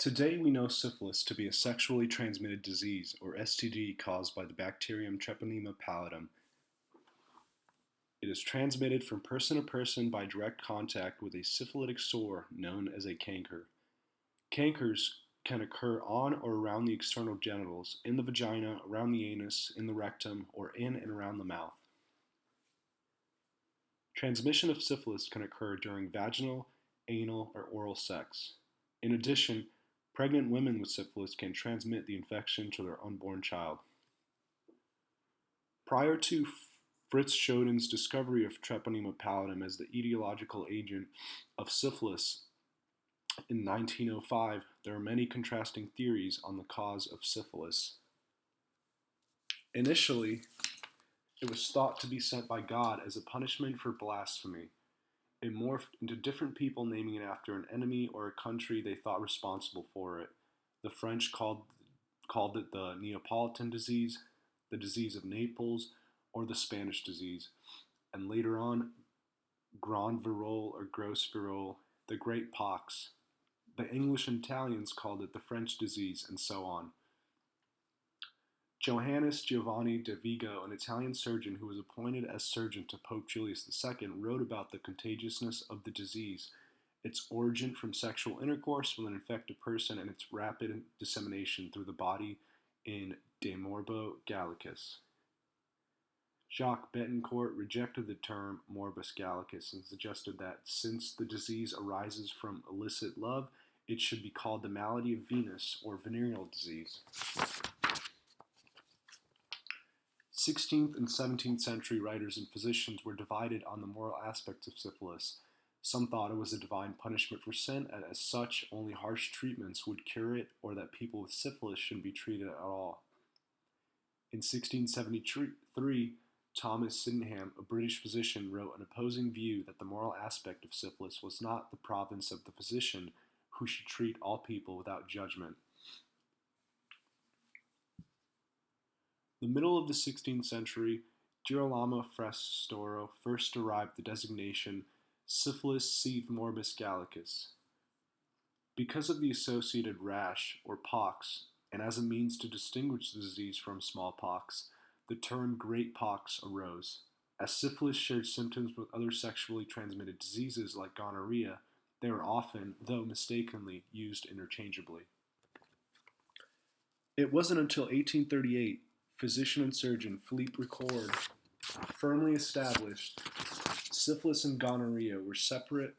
Today we know syphilis to be a sexually transmitted disease, or STD, caused by the bacterium Treponema pallidum. It is transmitted from person to person by direct contact with a syphilitic sore known as a canker. Cankers can occur on or around the external genitals, in the vagina, around the anus, in the rectum, or in and around the mouth. Transmission of syphilis can occur during vaginal, anal, or oral sex. In addition, pregnant women with syphilis can transmit the infection to their unborn child. Prior to Fritz Schoden's discovery of Treponema pallidum as the etiological agent of syphilis in 1905, there are many contrasting theories on the cause of syphilis. Initially, it was thought to be sent by God as a punishment for blasphemy. It morphed into different people naming it after an enemy or a country they thought responsible for it. The French called it the Neapolitan disease, the disease of Naples, or the Spanish disease, and later on, Grand Virole or Gross Virole, the Great Pox. The English and Italians called it the French disease, and so on. Johannes Giovanni de Vigo, an Italian surgeon who was appointed as surgeon to Pope Julius II, wrote about the contagiousness of the disease, its origin from sexual intercourse with an infected person, and its rapid dissemination through the body in De Morbo Gallicus. Jacques Betancourt rejected the term morbus gallicus and suggested that since the disease arises from illicit love, it should be called the malady of Venus or venereal disease. 16th and 17th century writers and physicians were divided on the moral aspects of syphilis. Some thought it was a divine punishment for sin, and as such, only harsh treatments would cure it, or that people with syphilis shouldn't be treated at all. In 1673, Thomas Sydenham, a British physician, wrote an opposing view that the moral aspect of syphilis was not the province of the physician, who should treat all people without judgment. In the middle of the 16th century, Girolamo Frastoro first derived the designation Syphilis sive morbus gallicus. Because of the associated rash, or pox, and as a means to distinguish the disease from smallpox, the term great pox arose. As syphilis shared symptoms with other sexually transmitted diseases like gonorrhea, they were often, though mistakenly, used interchangeably. It wasn't until 1838 physician and surgeon Philippe Ricord firmly established syphilis and gonorrhea were separate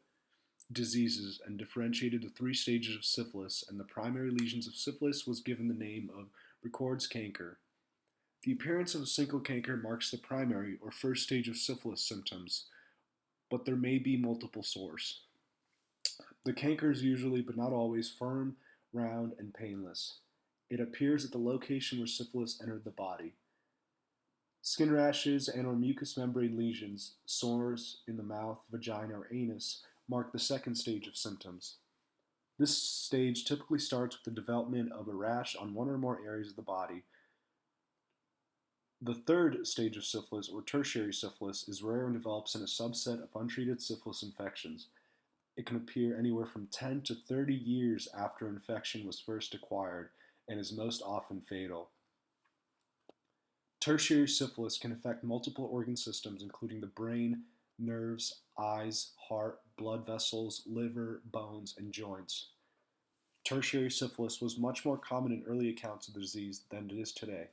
diseases and differentiated the three stages of syphilis, and the primary lesions of syphilis was given the name of Ricord's canker. The appearance of a single canker marks the primary or first stage of syphilis symptoms, but there may be multiple sores. The canker is usually, but not always, firm, round, and painless. It appears at the location where syphilis entered the body. Skin rashes and or mucous membrane lesions, sores in the mouth, vagina, or anus mark the second stage of symptoms. This stage typically starts with the development of a rash on one or more areas of the body. The third stage of syphilis, or tertiary syphilis, is rare and develops in a subset of untreated syphilis infections. It can appear anywhere from 10 to 30 years after infection was first acquired and is most often fatal. Tertiary syphilis can affect multiple organ systems, including the brain, nerves, eyes, heart, blood vessels, liver, bones, and joints. Tertiary syphilis was much more common in early accounts of the disease than it is today.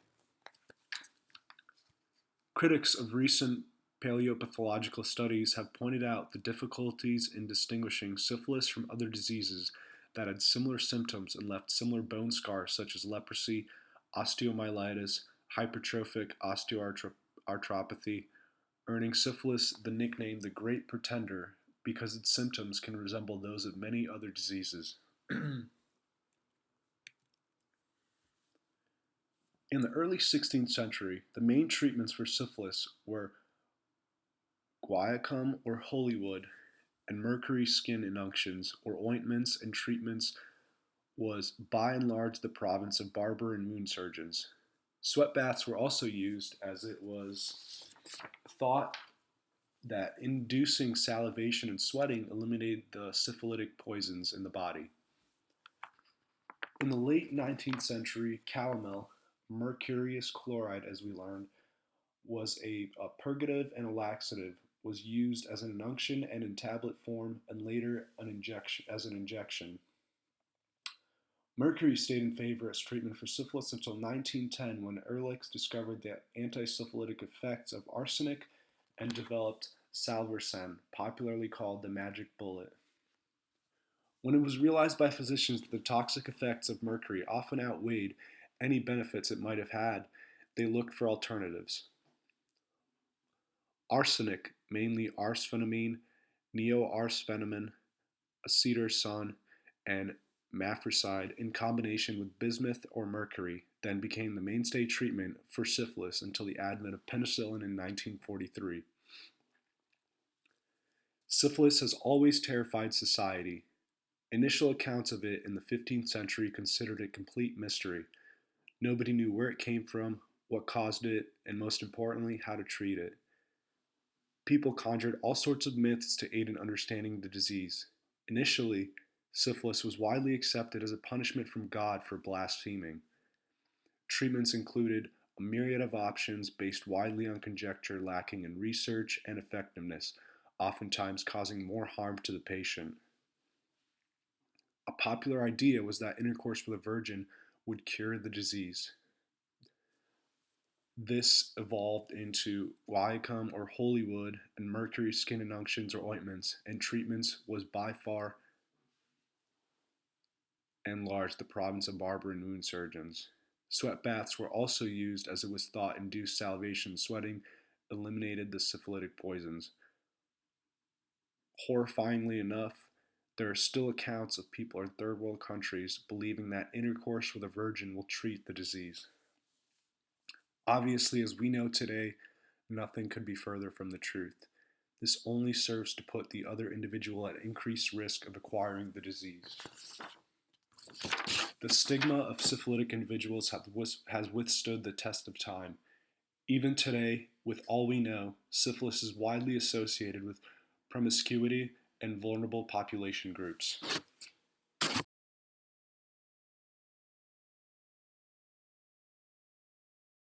Critics of recent paleopathological studies have pointed out the difficulties in distinguishing syphilis from other diseases that had similar symptoms and left similar bone scars such as leprosy, osteomyelitis, hypertrophic osteoarthropathy, earning syphilis the nickname the Great Pretender because its symptoms can resemble those of many other diseases. In the early 16th century, the main treatments for syphilis were guaiacum or holy wood and mercury skin injunctions or ointments, and treatments was by and large the province of barber and wound surgeons. Sweat baths were also used, as it was thought that inducing salivation and sweating eliminated the syphilitic poisons in the body. In the late 19th century, calomel, mercurius chloride, as we learned, was a purgative and a laxative, was used as an unction and in tablet form, and later as an injection. Mercury stayed in favor as treatment for syphilis until 1910 when Ehrlich discovered the anti-syphilitic effects of arsenic and developed salvarsan, popularly called the magic bullet. When it was realized by physicians that the toxic effects of mercury often outweighed any benefits it might have had, they looked for alternatives. Arsenic, mainly arsphenamine, neoarsphenamine, acetosan, and mafricide in combination with bismuth or mercury, then became the mainstay treatment for syphilis until the advent of penicillin in 1943. Syphilis has always terrified society. Initial accounts of it in the 15th century considered it complete mystery. Nobody knew where it came from, what caused it, and most importantly, how to treat it. People conjured all sorts of myths to aid in understanding the disease. Initially, syphilis was widely accepted as a punishment from God for blaspheming. Treatments included a myriad of options based widely on conjecture, lacking in research and effectiveness, oftentimes causing more harm to the patient. A popular idea was that intercourse with a virgin would cure the disease. This evolved into guaiacum or holy wood and mercury skin and unctions or ointments, and treatments was by far and large the province of barber and wound surgeons. Sweat baths were also used as it was thought induced salivation. Sweating eliminated the syphilitic poisons. Horrifyingly enough, there are still accounts of people in third world countries believing that intercourse with a virgin will treat the disease. Obviously, as we know today, nothing could be further from the truth. This only serves to put the other individual at increased risk of acquiring the disease. The stigma of syphilitic individuals has withstood the test of time. Even today, with all we know, syphilis is widely associated with promiscuity and vulnerable population groups.